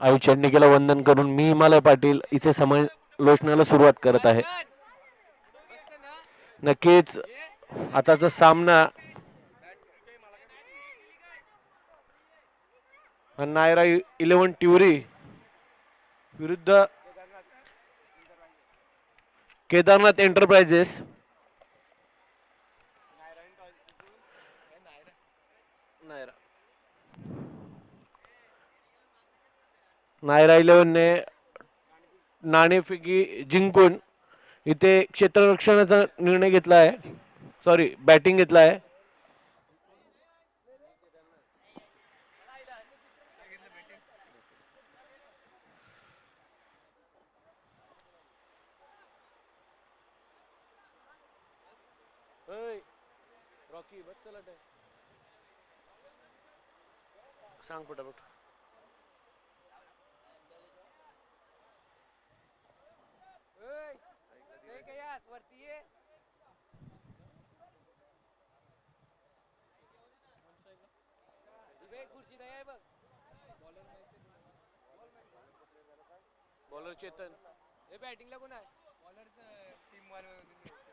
आई चंडिकेला वंदन करून मी हिमालय पाटील इथे समालोचनाला सुरुवात करत आहे. नक्कीच आताचा सामना नायरा 11 ट्युरी विरुद्ध केदारनाथ एंटरप्राइजेस. नायरा 11 ने नाणेफेकी जिंकून इथे क्षेत्ररक्षणाचा निर्णय घेतला आहे. सॉरी, बॅटिंग घेतला आहे. सांग पटापट.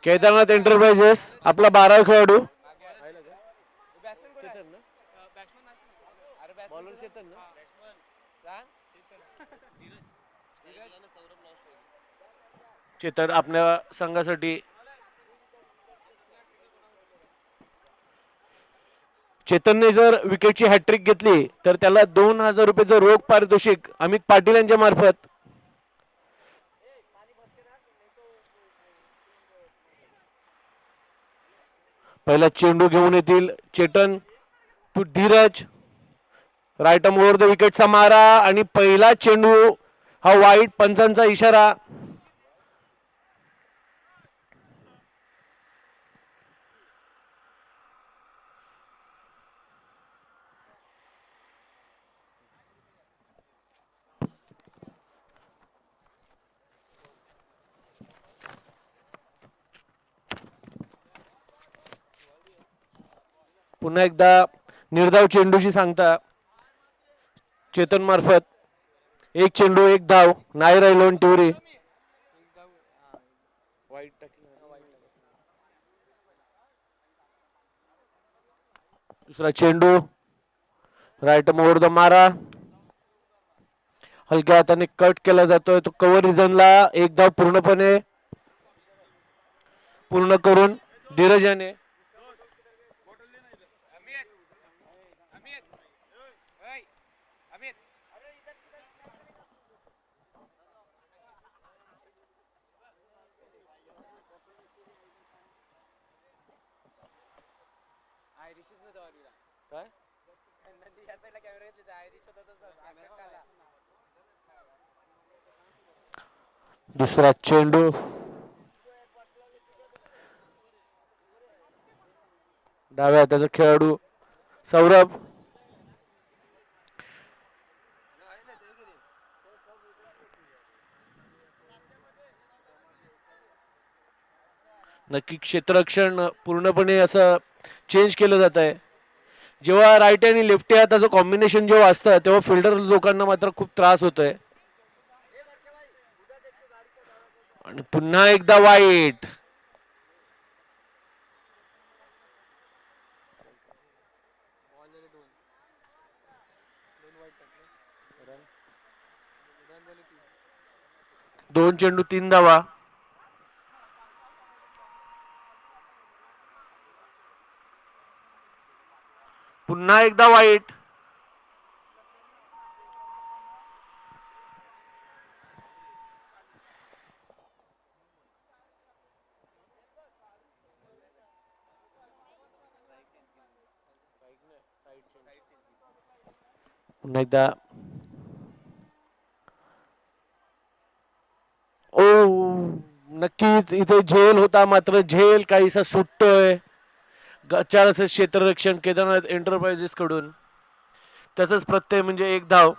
केदारनाथ एंटरप्राइजेस आपला 12 खेळाडू. चेतन आपल्या संघासाठी चेतनने जर विकेटची हॅट्रिक घेतली तर त्याला 2000 रुपयाचं रोख पारितोषिक अमित पाटील यांच्या मार्फत. पहिला चेंडू घेऊन येतील Chetan to Dheeraj. Right arm over the विकेटचा मारा आणि पहिला चेंडू हा वाईट. पंचांचा इशारा. पुन्हा एकदा निर्धाव चेंडूशी सांगता चेतन मार्फत. एक चेंडू एक धाव. नायरा 11 ट्युरी. दुसरा चेंडू राईट ओव्हर द मारा. हलक्या हाताने कट केला जातोय तो कव्हर रिजनला. एक धाव पूर्णपणे पूर्ण करून धीरज याने दुसरा चेंडू डाव्या हाताचा खेळाडू सौरभ. नक्की क्षेत्ररक्षण पूर्णपणे असं चेंज केलं जात आहे. जेव्हा राईट आणि लेफ्ट हाताचं कॉम्बिनेशन जेव्हा असतं तेव्हा फिल्डर लोकांना मात्र खूप त्रास होतोय. आणि पुन्हा एकदा वाईट. दोन चेंडू 3 धावा. पुन्हा एकदा वाईट. पुन्हा एकदा ओ नक्कीच इथे झेल होता मात्र झेल काहीसा सुटतोय. गच्चाळचं क्षेत्ररक्षण केदारनाथ एंटरप्राइजेस कडून. तसंच प्रत्यय म्हणजे एक धाव.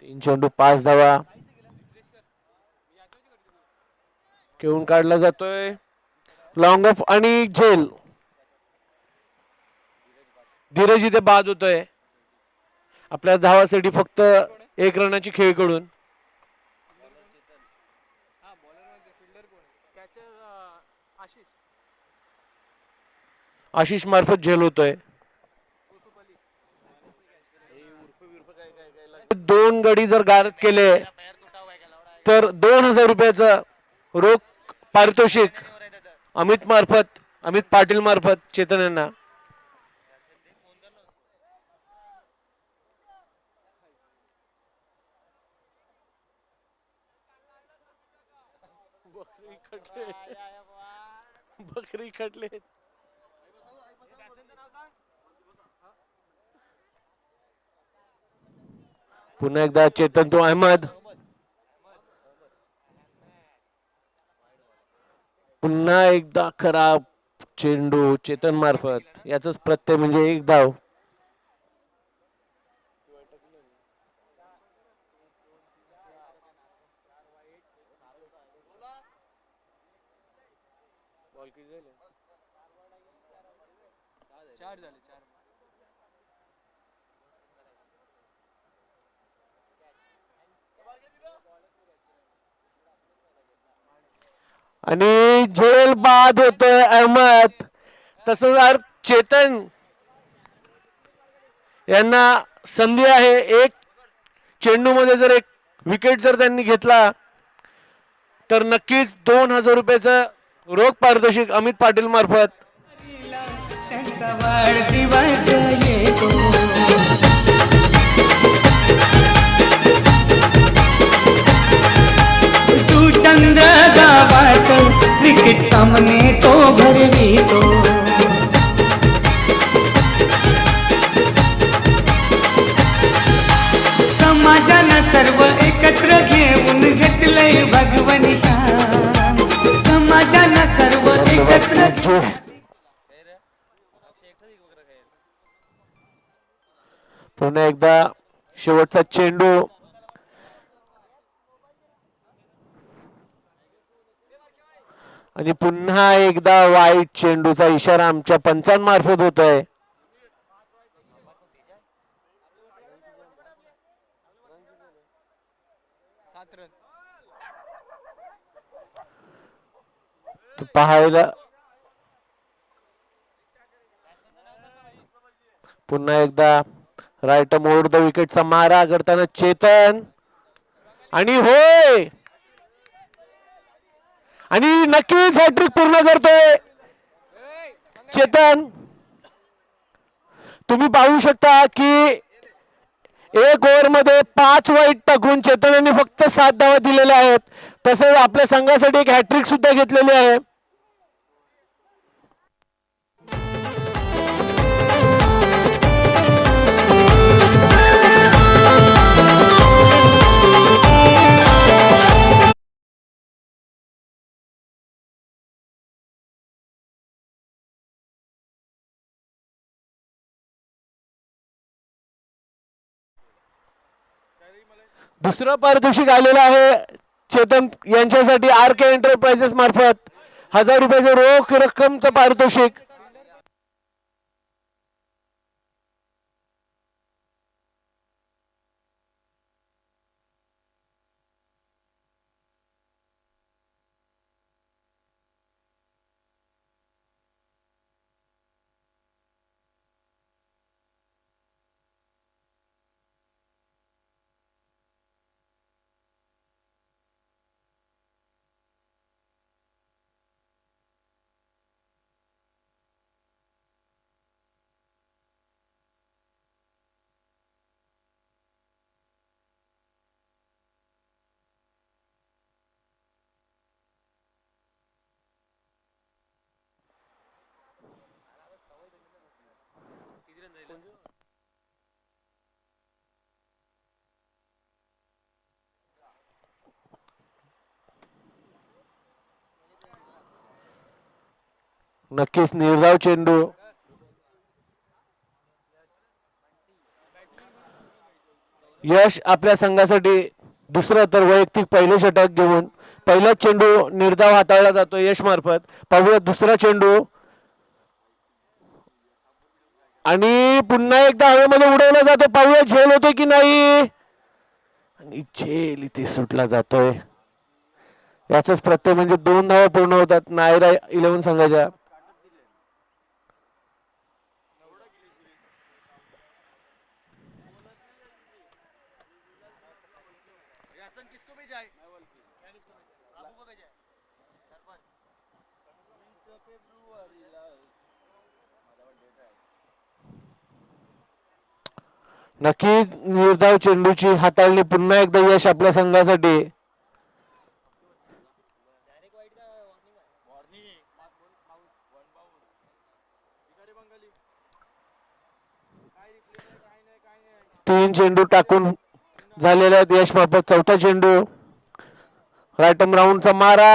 3 चेंडू 5 धावा घेऊन काढला जातोय लॉंग ऑफ आणि झेल. धीरज इथे बाद होतोय. आपल्या धावासाठी फक्त 1 रनाची खेळकडून. आशिष मार्फत झेल होतोय. 2 गडी जर गारद केले तर 2000 रुपयाचा रोख पारितोषिक अमित पाटील मार्फत चेतन यांना. बकरी खटले. पुन्हा एकदा चेतन तो अहमद. पुन्हा एकदा खराब चेंडू चेतन मार्फत. याच प्रत्यय म्हणजे 1 धाव. आणि झेल बाद होतोय अहमद. तसंच चेतन यांना संधी आहे. एक चेंडू मध्ये जर एक विकेट जर त्यांनी घेतला तर नक्कीच 2000 रुपयाचं रोख पारितोषिक अमित पाटील मार्फत. तू चंद्र गावात क्रिकेट सामने तो भरवितो. समाजानं सर्व एकत्र घेऊन घेतलंय भगवनी शान. समाजानं सर्व एकत्र. पुन्हा एकदा शेवटचा चेंडू. आणि पुन्हा एकदा वाईट चेंडूचा इशारा आमच्या पंचांमार्फत होतोय. पाहायला पुन्हा एकदा राईट मोड द विकेटचा मारा करताना चेतन. आणि होय आणि नक्कीच हॅट्रिक पूर्ण करतोय चेतन. तुम्ही पाहू शकता की 1 ओव्हर मध्ये 5 वाईट टाकून चेतन यांनी फक्त 7 धावा दिलेल्या आहेत. तसेच आपल्या संघासाठी एक हॅट्रिक सुद्धा घेतलेली आहे. दुसरं पारितोषिक आलेलं आहे चेतन यांच्यासाठी आर के एंटरप्राइजेस मार्फत 1000 रुपयाचे रोख रक्कमचं पारितोषिक. नक्कीच निर्धाव चेंडू. यश आपल्या संघासाठी दुसरं तर वैयक्तिक पहिलं षटक घेऊन पहिला चेंडू निर्धाव हाताळला जातो यश मार्फत. पाहूया दुसरा चेंडू आणि पुन्हा एकदा हवेमध्ये उडवला जातो. पाहूया झेल होतोय की नाही आणि झेल इथे सुटला जातोय. याचाच प्रत्यय म्हणजे 2 धावा पूर्ण होतात नायरा 11 संघाच्या. नक्कीच निर्धाव चेंडूची हाताळणी पुन्हा एकदा यश आपल्या संघासाठी. तीन चेंडू टाकून झालेले आहेत यश मार्फत. चौथा चेंडू रायटम राऊंडचा मारा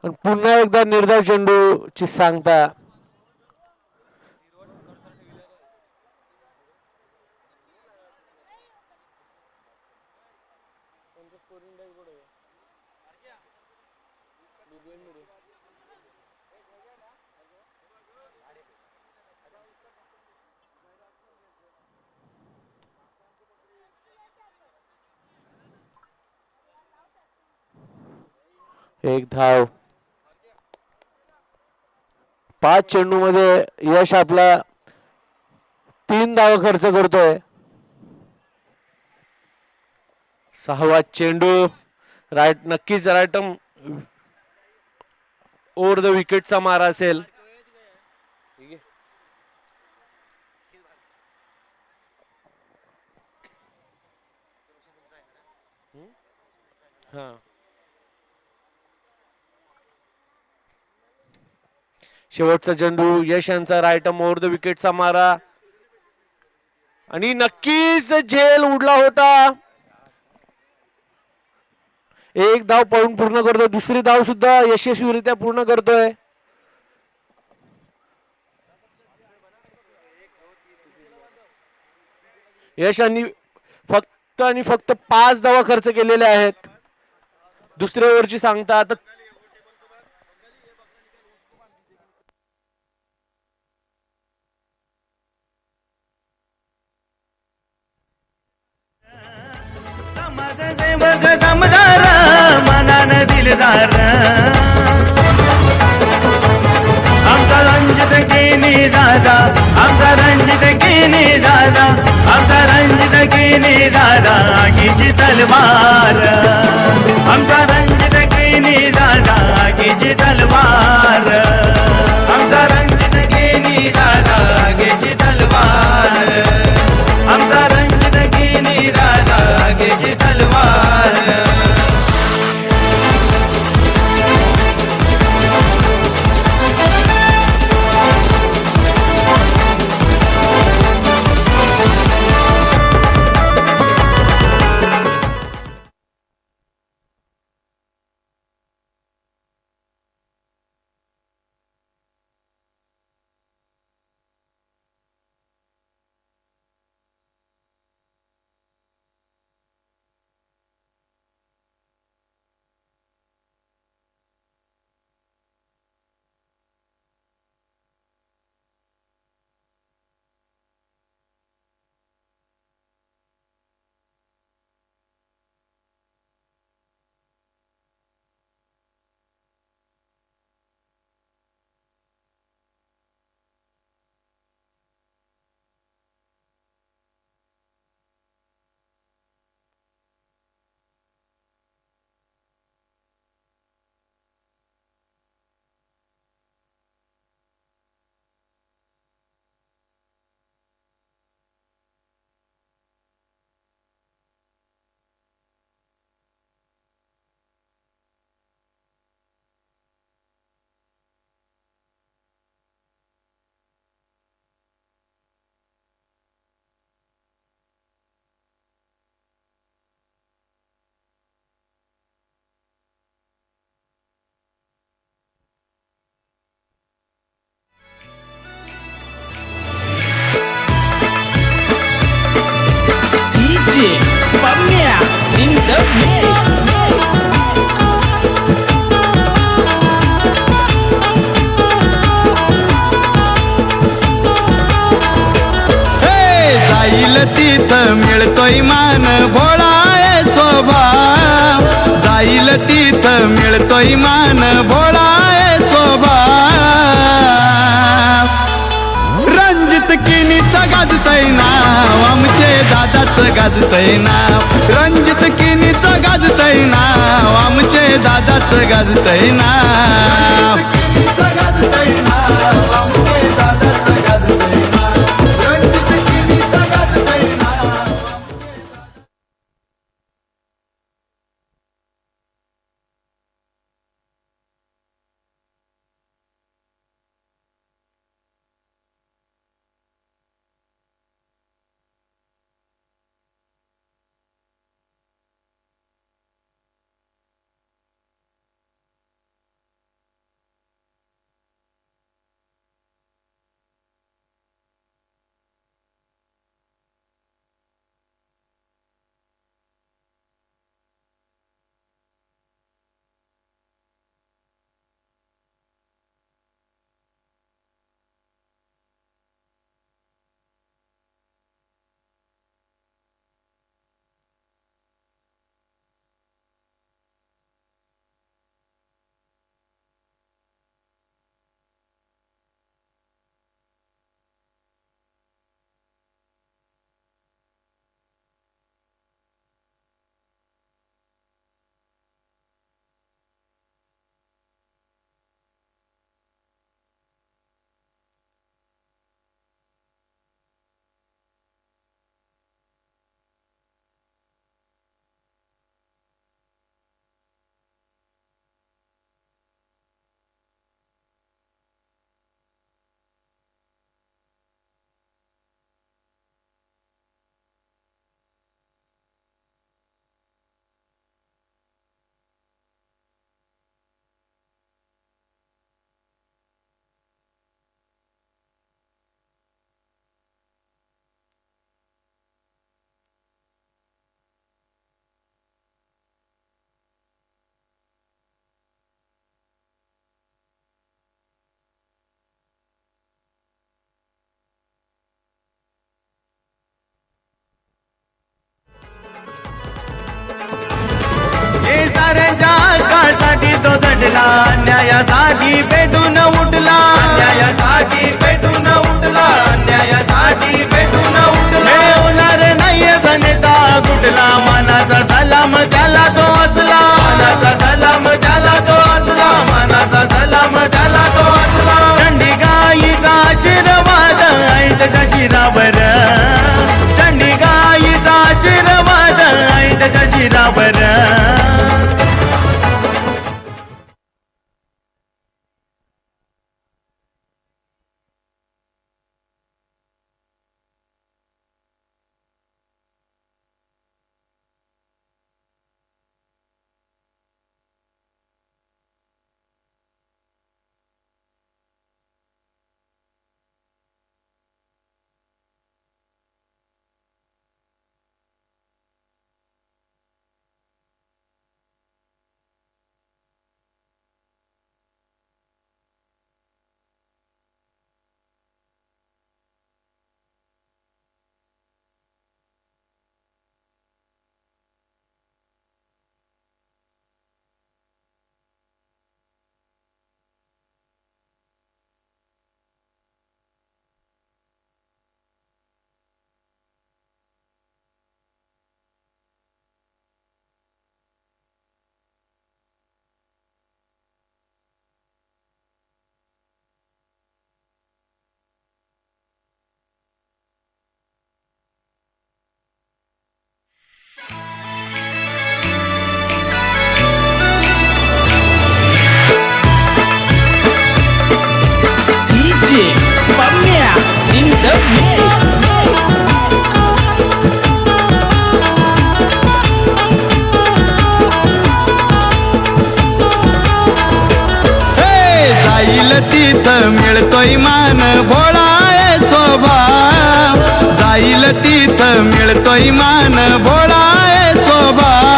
आणि पुन्हा एकदा निर्धाव चेंडूची सांगता. एक धाव. 5 चेंडू मध्ये यश आपला 3 धावा खर्च करतोय. 6वा चेंडू नक्कीच रायटम ओव्हर द विकेटचा मारा असेल. हा शेवटचा चेंडू यश यांचा रायटम ओव्हर द विकेटचा मारा आणि नक्कीच झेल उडला होता. एक धाव पळून पूर्ण करतोय. दुसरी धाव सुद्धा यशस्वीरित्या पूर्ण करतोय. यशांनी फक्त आणि फक्त 5 धावा खर्च केलेल्या आहेत. दुसऱ्या ओव्हरची सांगता आता समाजसेवक दमदार मनान दिलदार आमचा रंजित केनी दादा, आमचा रंजित केनी दादा, आमचा रंजित केनी दादा आगीची तलवार. आमचा रंजित केनी दादा आगीची तलवार. आमचा रंजित केनी दादा आगीची तलवार. आमचा रंजित केनी दादा आगीची तलवार. मिळतोय मान भोळा आहे स्वभाव जाईल तिथं मिळतोय मान भोळा आहे स्वभाव रणजित किनीचं गाजतय नाव आमचे दादाचं गाजतय नाव रणजित किनीचं गाजतय नाव आमचे दादाचं गाजतय नाव साठी तो झटला न्यायासाठी पेटून उठला न्यायासाठी पेटून उठला न्यायासाठी पेटून उठला होणार नाही नेता कुठला मनाचा सलाम त्याला तो असला मनाचा सलाम त्याला तो असला मनाचा सलाम त्याला तो असला चंडीगाईचा आशीर्वाद आहे त्याच्या शिरावर चंडीगाईचा आशीर्वाद आहे त्याच्या शिरावर तिथं मिळतोय मान भोळा आहे स्वभाव जाईल तिथं मिळतोय मान भोळा आहे स्वभाव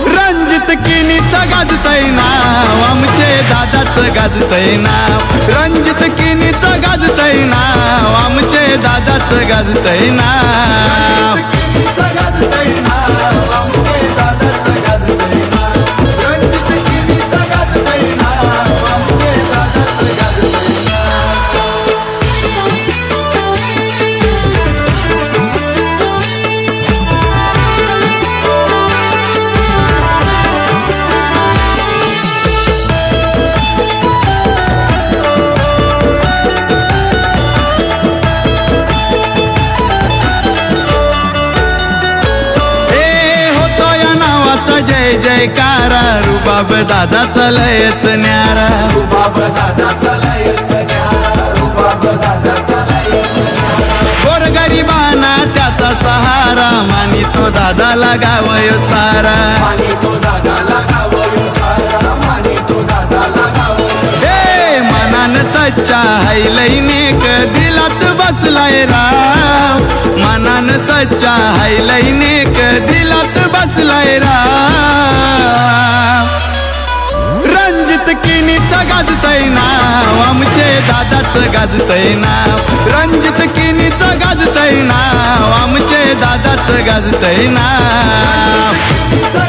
रणजित किनीचं गाजतय नाव आमचे दादाचं गाजतय नाव रणजित किनीचं गाजतय नाव आमचे दादाच गाजतय नाव गाजतय नाव आमचे दादाच गाजतय नाव रणजित किनीचं गाजतय नाव आमचे दादाच गाजतय नाव जय जयकारा रुबाब दादाचा लयच न्यारा रुबाब दादाचा लयच न्यारा रुबाब दादाचा लयच न्यारा गोरगरिबांना त्याचा सहारा मानितो दादाला गावयो सारा मानितो दादाला गावयो सारा मानितो दादाला गावयो हे मनान सच्चा है लई नेक दिलात बसलाय राव मनान सच्चा है लई नेक दिलात बसलाय राव रणजित किनीचं गाजतय नाव आमचे दादाच गाजतय नाव रणजित किनीचं गाजतय नाव आमचे दादाच गाजतय नाव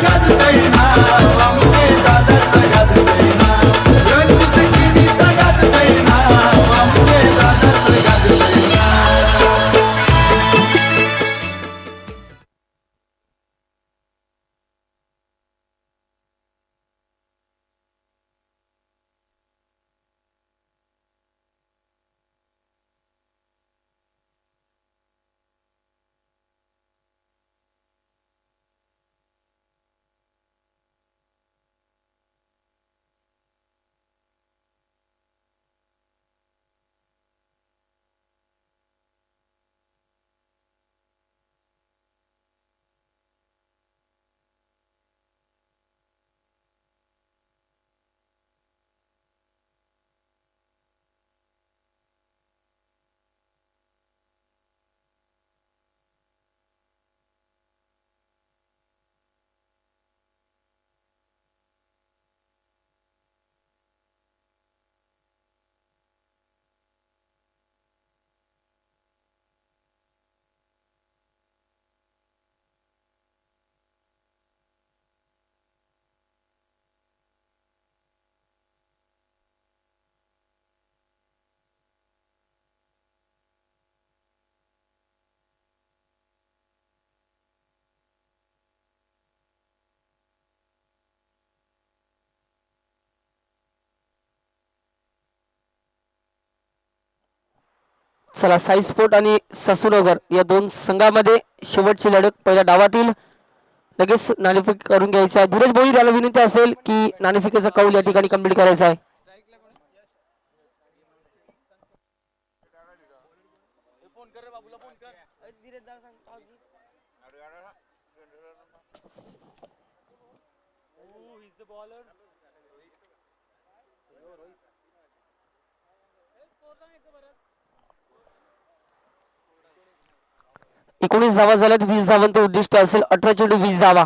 गाजतय नाव आमचे दादाच गाजतय नाव रणजित किनीचं गाजतय नाव आमचे दादाच गाजतय नाव चला साई स्पोर्ट आणि सासूनगर या दोन संघामध्ये शेवटची लढत पहिल्या डावातील लगेच नाणेफेक करून घ्यायची आहे धीरज भोई याला विनंती असेल की नाणेफेकीचा कौल या ठिकाणी कंप्लीट करायचा आहे एकोणीस धावा झाल्यात 20 धावांचं उद्दिष्ट असेल 18 चेंडू 20 धावा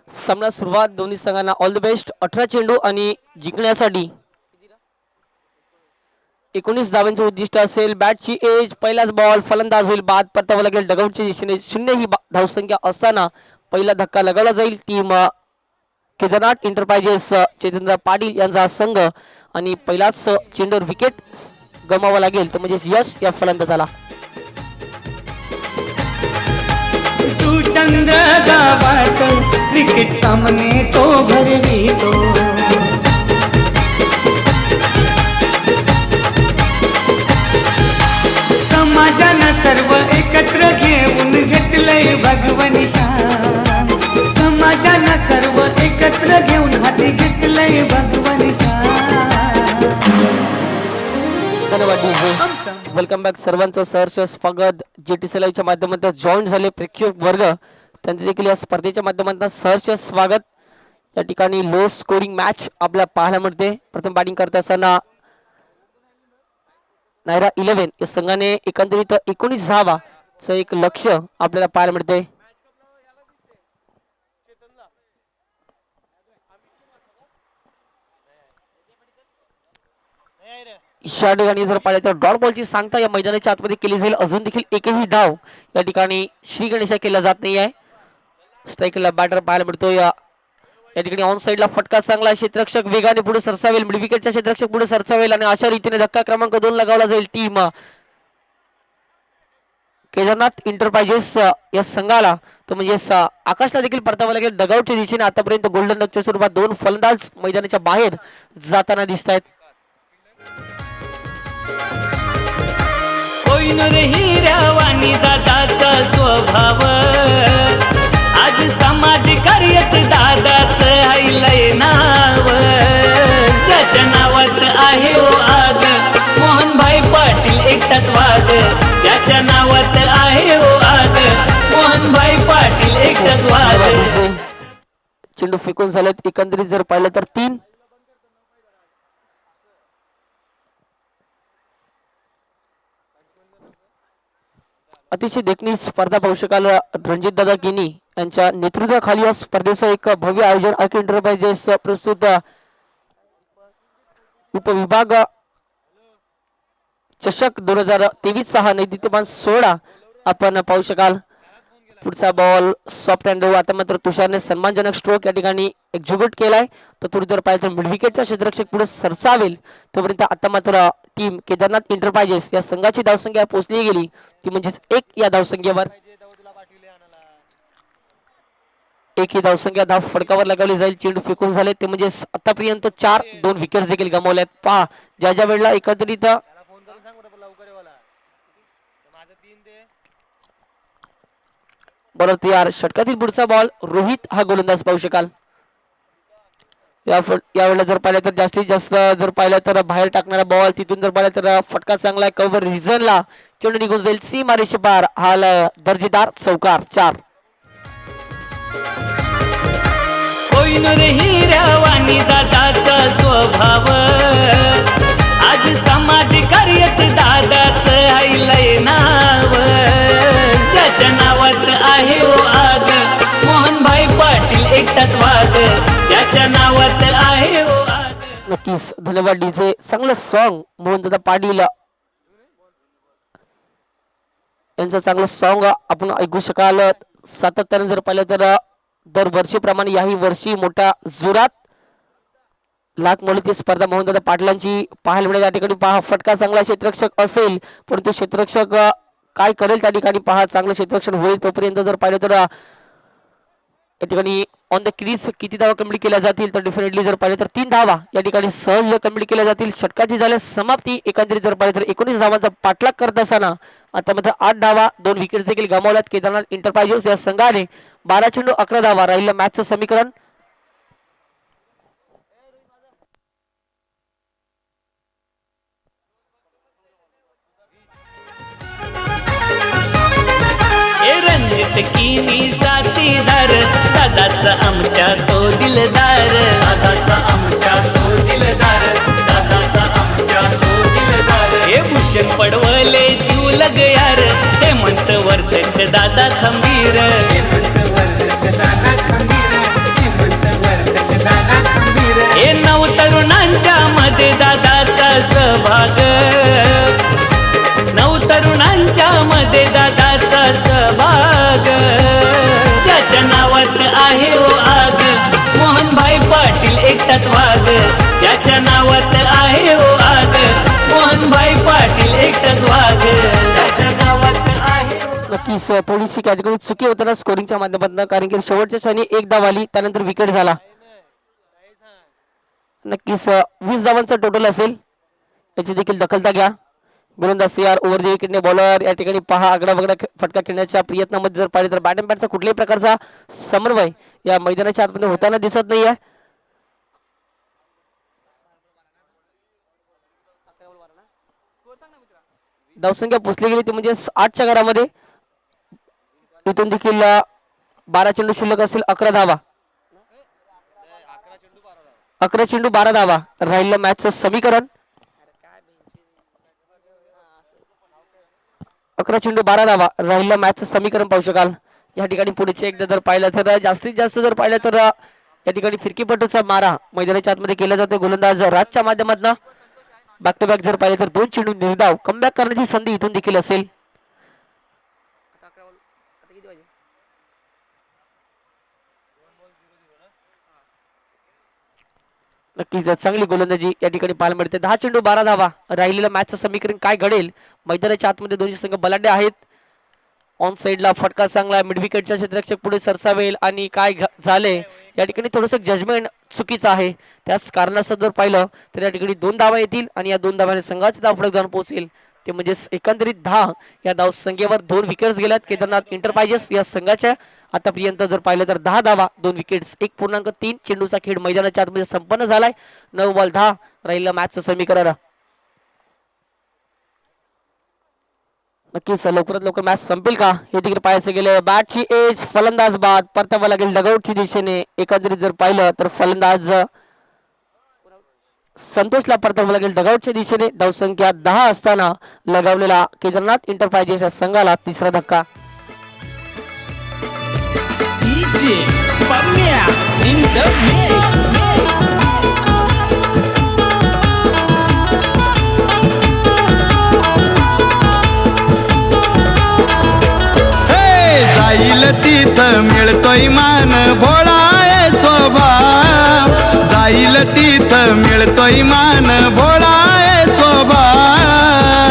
सामना सुरुवात दोन्ही संघांना ऑल द बेस्ट 18 चेंडू आणि जिंकण्यासाठी 19 धावांचे उद्दिष्ट असेल बॅटची एज पहिलाच बॉल फलंदाज होईल बाद परतावा लागेल डगआउटच्या दिशेने 0 ही धावसंख्या असताना पहिला धक्का लगावला जाईल टीम केदारनाथ एंटरप्राइजेस चेतनराव पाटील यांचा संघ आणि पहिलाच चेंडूवर विकेट गमावा लागेल तो म्हणजे यश या फलंदाजाला तू चंद गावात क्रिकेट सामने तो भरवितो समाजानं चक्र घेऊन हाती घेतलंय भगवान धन्यवाद डीजे. वेलकम बॅक सर्वांचं सहर्ष स्वागत. GTC लाईव्हच्या माध्यमातून जॉईन झाले प्रेक्षक वर्ग त्यांचे देखील या स्पर्धेच्या माध्यमातून सहर्ष स्वागत. या ठिकाणी लो स्कोरिंग मॅच आपल्याला पाहायला मिळते. प्रथम बॅटिंग करत असताना नायरा 11 या संघाने एकंदरीत 19 धावाचं एक लक्ष आपल्याला पाहायला मिळते. या ठिकाणी जर पाहिलं तर डॉट बॉलची सांगता या मैदानाच्या आतमध्ये केली जाईल. अजून देखील एकही धाव या ठिकाणी श्री गणेशा केला जात नाही आहे. स्ट्राईकला बॅटर पाहायला मिळतो. या ठिकाणी ऑन साइडला फटका चांगला. क्षेत्ररक्षक वेगाने पुढे सरसावेल. मिड विकेटच्या क्षेत्ररक्षक पुढे सरसावेल आणि अशा रीतीने धक्का क्रमांक 2 लगावला जाईल. टीम केदारनाथ इंटरप्राइजेस या संघाला तो म्हणजे आकाशला देखील परतावा लागेल. डगआउटच्या दिशेने आतापर्यंत गोल्डन डकच्या स्वरूपात 2 फलंदाज मैदानाच्या बाहेर जाताना दिसत आहेत. कोहिनूर हिऱ्यावानी दादाचा स्वभाव आज समाज कार्यात दादाच आईलय नाव. ज्याच्या नावात आहे ओ आग मोहनभाई पाटील एकटाच वाद. ज्याच्या नावात आहे ओ आग मोहनभाई पाटील एकटाच वाद. चेंडू फेकून झालेत. एकंदरीत जर पाहिलं तर 3. अतिशय देखणी स्पर्धा पाहू शकाल. रणजित दादा गिनी यांच्या नेतृत्वाखाली या स्पर्धेचं एक भव्य आयोजन आर्क एंटरप्राइजेस प्रस्तुत उपविभाग चषक 2023 हा नैदित्यमान 16 आपण पाहू शकाल. पुढचा बॉल सॉफ्ट हँड. आता मात्र तुषारने सन्मानजनक स्ट्रोक या ठिकाणी एक्झिक्यूट केलाय. तर थोडी जर पाहिलं तर मिड विकेटचा क्षेत्ररक्षक पुढे सरसावेल. तोपर्यंत आता मात्र टीम केदारनाथ इंटरप्राइजेस या संघाची धावसंख्या पोहोचली गेली ती म्हणजेच 1 या धावसंख्येवर. 1 ही धावसंख्या धाव फडकावर लगावली जाईल. चेंडू फेकून झाले ते म्हणजे आतापर्यंत 4 2 विकेट्स देखील गमावल्यात. पहा ज्या वेळेला एकत्रित बरोबर यार षटकातील पुढचा बॉल रोहित हा गोलंदाज पाहू शकाल. यावेळेला जर पाहिलं तर जास्तीत जास्त जर पाहिलं तर बाहेर टाकणारा बॉल. तिथून जर पाहिलं तर फटका चांगला आहे. कव्हर रिझनला चेंडू निघून जाईल सीमारेषे पार. हा दर्जेदार चौकार 4. कोहिनूर हिऱ्यावानी दादाचा स्वभाव आज समाज कार्यात दादाच आईलय नाव. ज्याच्या नावात आहे ओ आग मोहनभाई पाटील एकटाच वाद. ज्याच्या नावात आहे ओ आग. नक्कीच धन्यवाद डीजे. चांगलं सॉन्ग मोहन दादा पाटील यांचं चांगलं सॉन्ग आपण ऐकू शकाल. सातत्याने जर पाहिलं तर दरवर्षीप्रमाणे याही वर्षी मोठ्या जोरात लाख मोलीची स्पर्धा मोहन दादा पाटलांची पाहायला मिळेल. या ठिकाणी पहा फटका चांगला क्षेत्ररक्षक असेल परंतु क्षेत्ररक्षक काय करेल त्या ठिकाणी पहा. चांगलं क्षेत्ररक्षण होईल. तोपर्यंत जर पाहिलं तर या ठिकाणी ऑन द क्रीज किती धावा कंप्लीट केल्या जातील तर डेफिनेटली जर पाहिलं तर 3 धावा या ठिकाणी सहज कंप्लीट केल्या जातील. षटकाची झाल्या समाप्ती. एकंदरीत जर पाहिलं तर 19 धावांचा पाठलाग करत असताना आता मात्र 8 धावा 2 विकेट्स देखील गमावल्यात. केदारनाथ इंटरप्राइजेस या संघाने 12 चेंडू 11 धावा राहिलं मॅचचं समीकरण. रणजित किनी साथीदार दादाचा आमच्या तो दिलदार. दादाचा आमच्या तो दिलदार. दादाचा आमच्या तो दिलदार. हे भूषण पडवले जीव लग यार. हे म्हणत वर्धक दादा खंबीर. हे 9 तरुणांच्या मध्ये दादाचा सहभाग. 9 तरुणांच्या मध्ये दादाचा सहभाग. ज्याच्या नावात आहे ओ आग मोहनभाई पाटील एकटाच वाद. ज्याच्या नावात आहे ओ आग मोहनभाई पाटील एकटाच वाद. ज्याच्या नावात आहे. नक्कीच थोडीशी कॅटेगरी चुकी होताना स्कोरिंगच्या माध्यमातून कारण की शेवटच्या क्षणी 1 धाव आली त्यानंतर विकेट झाला. नक्कीच 20 धावांचा टोटल असेल याची देखील दखलता घ्या. गोलंदाज तयार. ओव्हर द विकेटने बॉलर या ठिकाणी पहा आगडा बगडा फटका खेळण्याच्या प्रयत्नामध्ये जर पाहिजे तर बॅट अँड बॅटचा कुठल्याही प्रकारचा समन्वय या मैदानाच्या आतमध्ये होताना दिसत नाहीये. धावसंख्या पोचली गेली ती म्हणजे 8च्या घरामध्ये. इथून देखील 12 चेंडू शिल्लक असेल, 11 धावा. 11 चेंडू 12 धावा राहिलं मॅचचं समीकरण. 11 चेंडू 12 धावा राहिलं मॅचचं समीकरण पाहू शकाल. या ठिकाणी पुढचे एकदा जर पाहिलं तर जास्तीत जास्त जर पाहिलं तर या ठिकाणी फिरकीपटूचा मारा मैदानाच्या आतमध्ये केला जातो गोलंदाज राजच्या माध्यमातून. बॅक टू बॅक जर पाहिलं तर 2 चेंडू निर्धाव कमबॅक करण्याची संधी इथून देखील असेल. नक्कीच चांगली गोलंदाजी या ठिकाणी पाहायला मिळते. 10 चेंडू 12 धावा राहिलेलं मॅचचं समीकरण काय घडेल. मैदानाच्या आतमध्ये दोन्ही संघ बलाढ्य आहेत. ऑन साइडला फटका चांगला, मिड विकेटच्या क्षेत्ररक्षक पुढे सरसावेल आणि काय झाले या ठिकाणी थोडंसं जजमेंट चुकीचं आहे. त्याच कारणास्तव जर पाहिलं तर या ठिकाणी 2 धावा येतील आणि या 2 धावाने संघाचे धावफलक जाऊन पोहोचेल. ते म्हणजे एकंदरीत 10 या धाव संख्येवर 2 विकेट्स गेल्यात केदारनाथ एंटरप्राइजेस या संघाच्या. आतापर्यंत जर पाहिलं तर 10 धावा 2 विकेट्स 1.3 चेंडूचा खेळ मैदानाच्या आतमध्ये संपन्न झालाय. 9 बॉल 10 राहिलं मॅचचं समीकरण. नक्कीच लवकरात लवकर मॅच संपेल का हे देखील पाहायचं गेलं. बॅटची एज फलंदाज बाद परतावा लागेल डगआउटच्या दिशेने. एकंदरीत जर पाहिलं तर फलंदाज संतोषला परतावा लागेल डगआउटच्या दिशेने. धावसंख्या 10 असताना लगावलेला केदारनाथ एंटरप्राइजेस या संघाला तिसरा धक्का. जाईल तिथं मिळतोय मान भोळा आहे स्वभाव. जाईल तिथं मिळतोय मान भोळा आहे स्वभाव.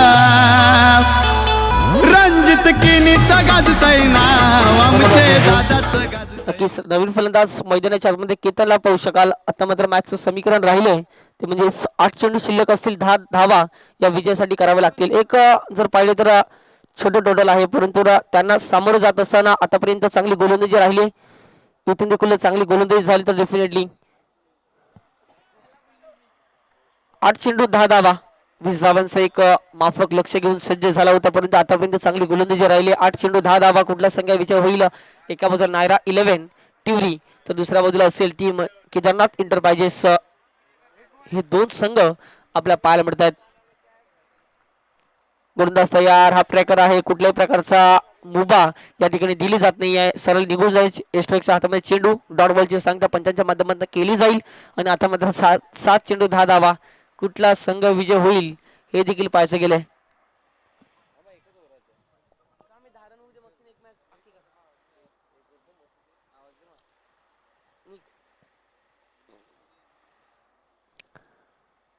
रणजित किनीचा गाजतय नाव आमचे दादाचं गाजतय. नक्कीच नवीन फलंदाज मैदानाच्या आतमध्ये केतनला पाहू शकाल. आता मात्र मॅचचं समीकरण राहिलंय ते म्हणजे 8 चेंडू शिल्लक असतील, 10 धावा या विजयासाठी कराव्या लागतील. एक जर पाहिले तर छोटं टोटल आहे, परंतु त्यांना सामोरं जात असताना आतापर्यंत चांगली गोलंदाजी राहिली. इथून देखील चांगली गोलंदाजी झाली तर डेफिनेटली 8 चेंडू 10 धावा 20 धावांचा एक माफक लक्ष घेऊन सज्ज झाला होता, परंतु आतापर्यंत चांगली गोलंदाजी राहिली. 8 चेंडू 10 धावा कुठला संघ विजय होईल. एका बाजूला नायरा 11 टिवरी तर दुसऱ्या बाजूला असेल टीम केदारनाथ एंटरप्राइजेस. हे 2 संघ आपल्या पाहायला मिळत आहेत. गोलंदाज तयार. हा ट्रॅकर आहे. कुठल्याही प्रकारचा मुभा या ठिकाणी दिली जात नाही आहे. सरळ निघून जाईल. एस्ट्रेकच्या हातामध्ये चेंडू डॉट बॉलची सांगता पंचांच्या माध्यमातून केली जाईल आणि आता मात्र 7 चेंडू 10 धावा कुठला संघ विजय होईल हे देखील पाहायचं गेलंय.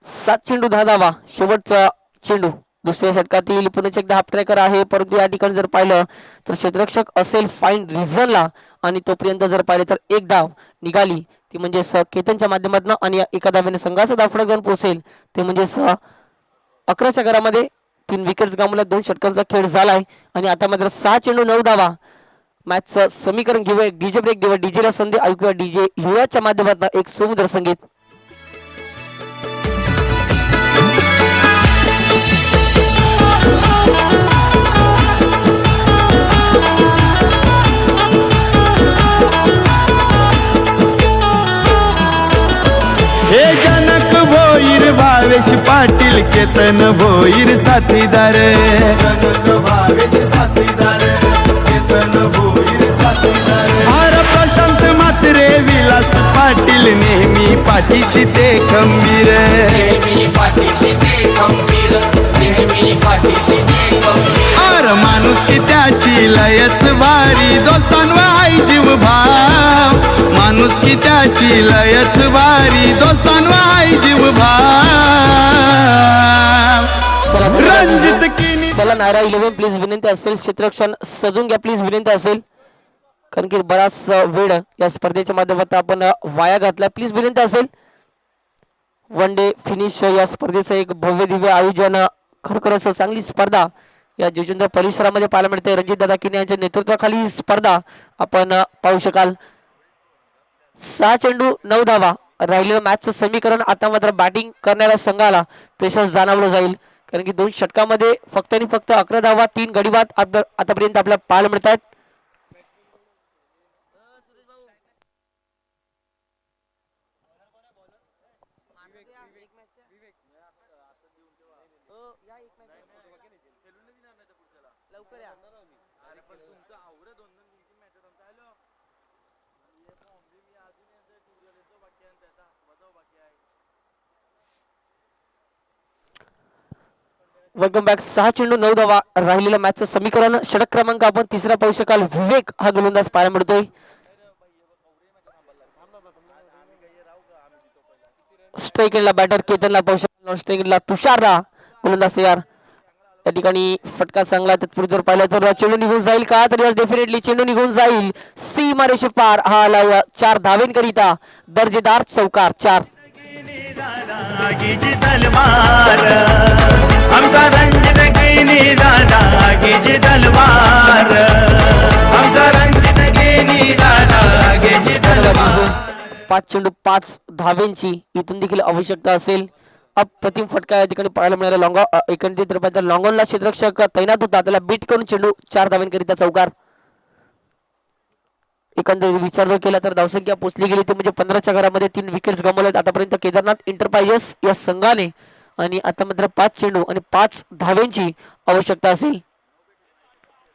सात चेंडू 10 धावा शेवटचा चेंडू. दुसऱ्या षटकातील पुण्याचे एकदा हाफ ट्रॅकर आहे, परंतु या ठिकाणी जर पाहिलं तर क्षेत्ररक्षक असेल फाईन रिझनला आणि तोपर्यंत जर पाहिलं तर एक धाव निघाली ती म्हणजे केतनच्या माध्यमातून आणि एका धावेने संघाचा धावफलक जाऊन पोहोचेल. ते म्हणजे 11च्या घरामध्ये 3 विकेट्स गमावल्या. 2 षटकांचा खेळ झालाय आणि आता मात्र 6 चेंडू 9 धावा. मॅचचं समीकरण घेऊया. डीजे ब्रेक देऊया. डीजेला संधी ऐकूया डीजे युवाच्या माध्यमातून एक सुमधुर संगीत. हे जनक भोईर भावेश पाटील केतन भोईर साथीदार. जनक भावेश साथीदार केतन भोईर साथीदार. हार प्रशांत मात्रे विलास पाटील नेहमी पाठीशी ते खंबीर. नेहमी पाठीशी ते खंबीर. नेहमी पाठीशी ते खंबीर. हार माणूस की त्याची लयच भारी दोस्तांवर आई जीव भाव. माणूस की त्याची लयच भारी दोस्तांवर आई जीव भाव. रणजित किनी. चला नायरा 11 प्लीज विनंती असेल. क्षेत्ररक्षण सजून घ्या प्लीज विनंती असेल, कारण की बराच वेळ या स्पर्धेच्या माध्यमातून आपण वाया घातला. प्लीज विनंती असेल. वन डे फिनिश या स्पर्धेचं एक भव्य दिव्य आयोजन, खरोखरच चांगली स्पर्धा या जुजुंद्र परिसरामध्ये पाहायला मिळते. रणजित दादा किनी यांच्या नेतृत्वाखाली ही स्पर्धा आपण पाहू शकाल. 6 चेंडू 9 धावा राहिलेलं मॅचचं समीकरण. आता मात्र बॅटिंग करणाऱ्या संघाला प्रेशर जाणवलं जाईल. कारण की 2 षटकामध्ये फक्त आणि फक्त 11 धावा 3 गडी बाद आतापर्यंत आपल्याला पाहायला मिळत आहेत. Welcome back. 6 चेंडू 9 धावा राहिलेल्या मॅचचं समीकरण. षटक क्रमांक आपण तिसरा पाहू शकाल. विवेक हा गोलंदाज पाहायला मिळतोय. स्ट्राईकला बॅटर केतनला पाहू शकाल. नॉन स्ट्राईकला तुषारला गोलंदाज तयार. या ठिकाणी फटका चांगला तत्पूर्वी जर पाहिलं तर चेंडू निघून जाईल का, तर यस डेफिनेटली चेंडू निघून जाईल. सीमारेषे पार. हा आला 4 धावेंकरिता दर्जेदार चौकार. 4 आगीची तलवार आमचा रणजित घेणी दादा आगीची तलवार आमचा रणजित घेणी दादा आगीची तलवार. 5 चेंडू 5 धावेंची इथून देखील आवश्यकता असेल. अप्रतिम फटका या ठिकाणी पाहायला मिळाला. एकंदरीत रुपयाचा लॉंगॉनला क्षेत्ररक्षक तैनात होता, त्याला बीट करून चेंडू 4 धावेंकरिता चौकार. एकंदरीत विचार जर केला तर धावसंख्या पोचली गेली ते म्हणजे 15च्या घरामध्ये 3 विकेट्स गमावलेत आतापर्यंत केदारनाथ एंटरप्राइजेस या संघाने. आणि आता मात्र 5 चेंडू आणि 5 धावेंची आवश्यकता असेल.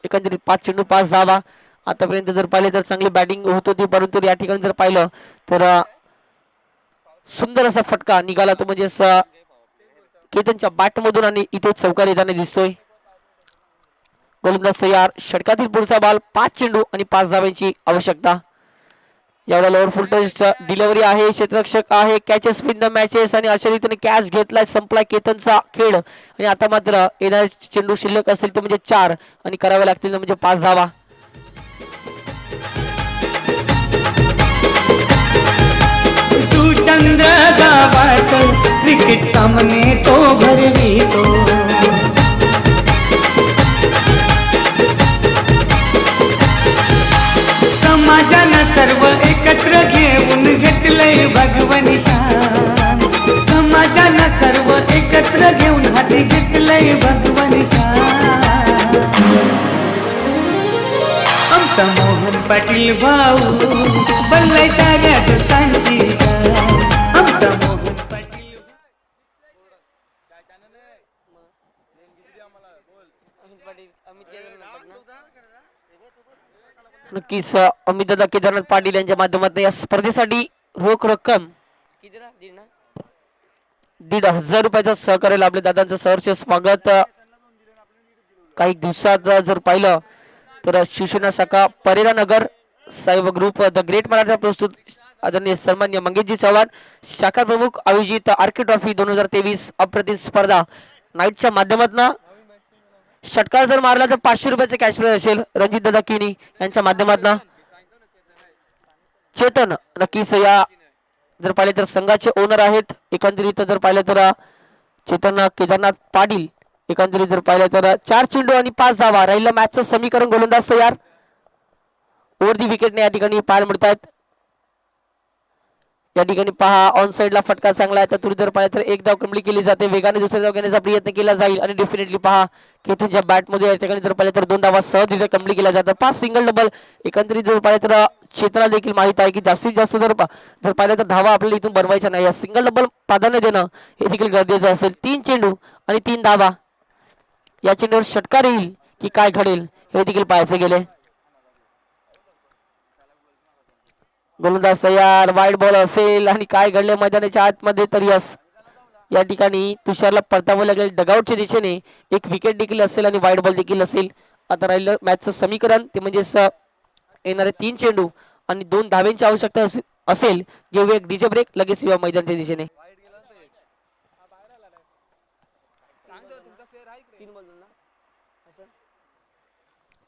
एकंदरीत 5 चेंडू 5 धावा. आतापर्यंत जर पाहिले तर चांगली बॅटिंग होत होती, परंतु या ठिकाणी जर पाहिलं तर सुंदर असा फटका निघाला तो म्हणजे केतनच्या बॅटमधून आणि इथे चौकार येताना दिसतोय. गोलंदाज तयार. षटकातील पुढचा बॉल. 5 चेंडू आणि 5 धाव्यांची आवश्यकता. यावेळेला लोअर फुल टच डिलिव्हरी आहे. क्षेत्ररक्षक आहे. कॅचेस विन द मॅचेस आणि अशा रीतीने कॅच घेतलाय. संपलाय केतनचा खेळ. आणि आता मात्र येणारे चेंडू शिल्लक असेल ते म्हणजे 4 आणि करावे लागतील म्हणजे 5 धावा. तू चंद्र गावात क्रिकेट सामने तो भरवितो. समाजानं सर्व एकत्र घेऊन घेतलंय भगवानी शान. समाजानं सर्व एकत्र घेऊन हाती घेतलंय भगवानी शान. आमचा मोहन पाटील भाऊ बल्लाय साऱ्या दुकानची जान. आमचा मोहन पाटील नक्कीच अमितदादा केदारनाथ पाटील यांच्या माध्यमातून या स्पर्धेसाठी रोख रक्कम 1,500 रुपयाचं सहकार्य लाभले. दादांचं सहर्ष स्वागत. काही दिवसात जर पाहिलं तर शिवसेना शाखा परेरा नगर साहेब ग्रुप द ग्रेट मराठा प्रस्तुत आदरणीय सन्मान्य मंगेशजी चव्हाण शाखा प्रमुख आयोजित आरके ट्रॉफी 2023 अप्रतिम स्पर्धा नाईटच्या माध्यमातून षटकार जर मारला तर 500 रुपयाचे कॅश प्राइज असेल. रणजित दादा किनी यांच्या माध्यमातून चेतन नक्कीच या जर पाहिले तर संघाचे ओनर आहेत. एकंदरीत जर पाहिलं तर चेतन केदारनाथ पाटील. एकंदरीत जर पाहिलं तर 4 चेंडू आणि 5 धावा राहिलं मॅचचं समीकरण. गोलंदाज तयार. ओव्हर दी विकेटने या ठिकाणी पाहायला मिळत आहेत. या ठिकाणी पहा ऑन साइडला फटका चांगला आहे. तर जर पाहिलं तर 1 धाव कमली केली जाते. वेगाने दुसऱ्या धाव घेण्याचा प्रयत्न केला जाईल आणि डेफिनेटली पहा केतनच्या बॅटमध्ये या ठिकाणी जर पाहिलं तर 2 धावा सहज कमली केल्या जातात. 5 सिंगल डबल. एकंदरीत जर पाहिलं तर क्षेत्राला देखील माहित आहे की जास्तीत जास्त जर पाहिलं तर धावा आपल्याला इथून बनवायच्या नाही. या सिंगल डबल प्राधान्य देणं हे देखील गरजेचं असेल. 3 चेंडू आणि 3 धावा. या चेंडूवर षटकार येईल की काय घडेल हे देखील पाहायचे गेले. गोलंदाज तयार. वाईड बॉल असेल आणि काय घडले मैदानाच्या आतमध्ये तर यस या ठिकाणी तुषारला परतावं लागेल. डगआउटच्या दिशेने 1 विकेट देखील असेल आणि वाईड बॉल देखील असेल. आता राहिलं मॅचचं समीकरण ते म्हणजे येणारे 3 चेंडू आणि 2 धाव्यांची आवश्यकता असेल. घेऊया एक डीजे ब्रेक. लगेच येऊया मैदानाच्या दिशेने.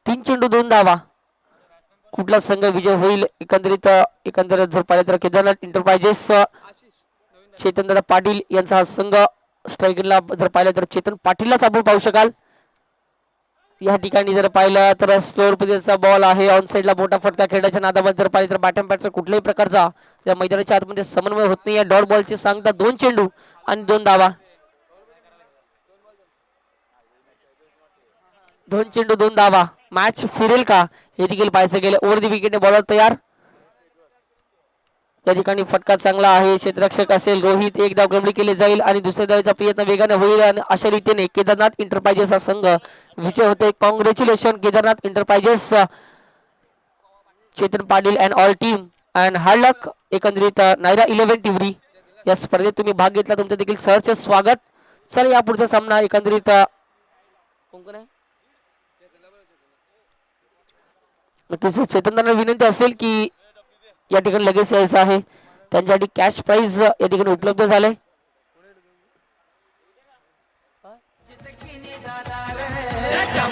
3 चेंडू 2 धावा. कुठला संघ विजय होईल एकंदरीत जर पाहिलं तर केदारनाथ एंटरप्राइजेस चेतनदादा पाटील यांचा हा संघ. स्ट्रायकरला जर पाहिलं तर चेतन पाटीललाच आपण पाहू शकाल. या ठिकाणी जर पाहिलं तर स्लोअर पद्धतीचा बॉल आहे. ऑन साइडला मोठा फटका खेळण्याच्या नादामध्ये जर पाहिलं तर बॅटम पॅटचा कुठल्याही प्रकारचा या मैदानाच्या आतमध्ये समन्वय होत नाही. या डॉट बॉलची सांगता 2 चेंडू आणि 2 धावा. 2 चेंडू 2 धावा. मॅच फिरेल का हे देखील पाहायचं गेलं. ओव्हर दी विकेटने बॉलर तयार. या ठिकाणी फटका चांगला आहे. क्षेत्ररक्षक असेल रोहित, एक धाव गमडी केली जाईल आणि दुसऱ्या धावेचा प्रयत्न वेगाने होईल आणि अशा रीतीने केदारनाथ इंटरप्राइजेस हा संघ विजय होते. Congratulation Kedarnath enterprises, Chetan Patil and all team and hard luck. एकंदरीत नायरा 11 टिवरी या स्पर्धेत तुम्ही भाग घेतला, तुमचं देखील सहर्ष स्वागत. चला या पुढचा सामना एकंदरीत कोण आहे नक्कीच चेतनदांना विनंती असेल की या ठिकाणी लगेच यायचं आहे. त्यांच्यासाठी कॅश प्राइज या ठिकाणी उपलब्ध झाले.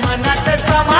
मनात समा